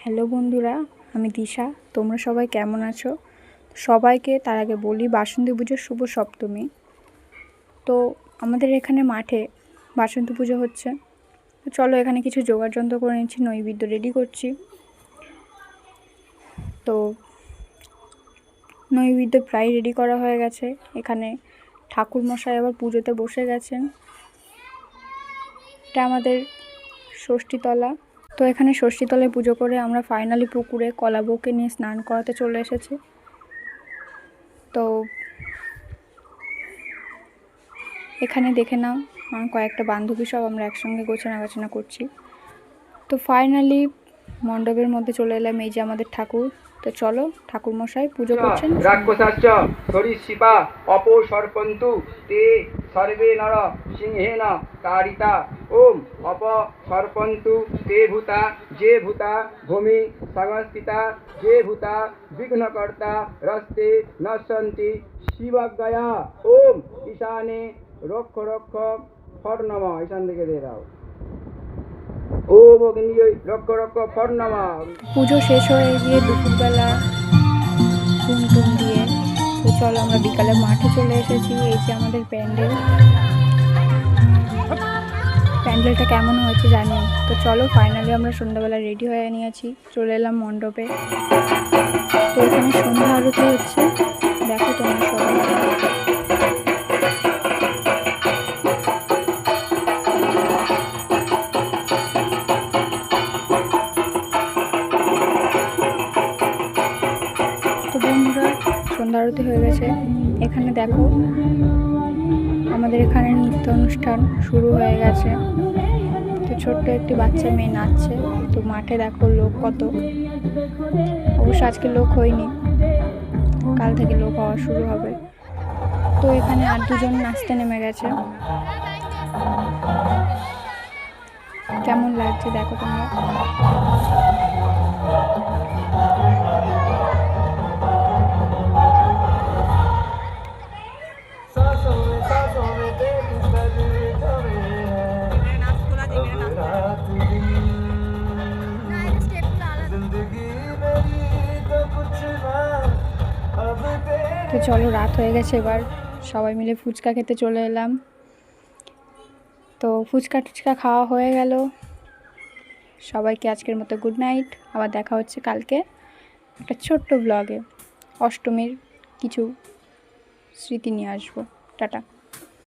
Hello বন্ধুরা, আমি দিশা। তোমরা সবাই কেমন আছো? সবাইকে তার আগে বলি বাসন্তী পুজোর শুভ সপ্তমী। তো আমাদের এখানে মাঠে বাসন্তী পুজো হচ্ছে। তো চলো এখানে কিছু জোগাড় যন্ত্র করে নিচ্ছি, নৈবেদ্য রেডি করছি। তো নৈবেদ্য প্রায় রেডি করা হয়ে গেছে। এখানে ঠাকুর মশাই আবার পুজোতে বসে গেছেন। এটা আমাদের ষষ্ঠীতলা। তো এখানে ষষ্ঠীতলায় পুজো করে আমরা ফাইনালি পুকুরে কলা বউকে নিয়ে স্নান করাতে চলে এসেছি। তো এখানে দেখে নাও, আমার কয়েকটা বান্ধবী সব আমরা একসঙ্গে গোছানা গাছানা করছি। তো ফাইনালি মণ্ডপের মধ্যে চলে এলাম। এই যে আমাদের ঠাকুর। তো চলো, ঠাকুর মশাই পুজো করছেন। রাক্ষসাচ্চ সরীসৃপা অপসর্পন্তু তে সর্বে নর সিংহেন তাড়িতা। ওম অপসর্পন্তু তে ভূতা যে ভূতা ভূমি সংস্থিতা যে ভূতা বিঘ্নকর্তা রস্তে নশ্যন্তি শিবজ্ঞয়া। ওম ঈশানে রক্ষ রক্ষ ফর নম। ঈশান দিকে দিয়ে দাও। ওম অগ্নি রক্ষ রক্ষ ফর নম। পুজো শেষ হয়ে গিয়ে দুপুরবেলা টুন দিয়ে তো চলো আমরা বিকালে মাঠে চলে এসেছি। এই যে আমাদের প্যান্ডেলটা কেমন হয়েছে জানি। তো চলো ফাইনালি আমরা সন্ধ্যাবেলা রেডি হয়ে নিয়েছি, চলে এলাম মণ্ডপে। তো এখানে সন্ধ্যা আরতি হচ্ছে, দেখো তোমরা সবাই। তো বন্ধুরা, সন্ধ্যা আরতি হয়ে গেছে। এখানে দেখো আমাদের এখানে নৃত্য অনুষ্ঠান শুরু হয়ে গেছে। তো ছোট্ট একটি বাচ্চা মেয়ে নাচছে। তো মাঠে দেখো লোক কত। অবশ্য আজকে লোক হয়নি, কাল থেকে লোক হওয়া শুরু হবে। তো এখানে আর দুজন নাচতে নেমে গেছে। কেমন লাগছে দেখো তোমরা। তো চলো, রাত হয়ে গেছে, এবার সবাই মিলে ফুচকা খেতে চলে এলাম। তো ফুচকা টুচকা খাওয়া হয়ে গেল। সবাইকে আজকের মতো গুড নাইট। আবার দেখা হচ্ছে কালকে একটা ছোট্ট ব্লগে। অষ্টমীর কিছু স্মৃতি নিয়ে আসবো। টাটা।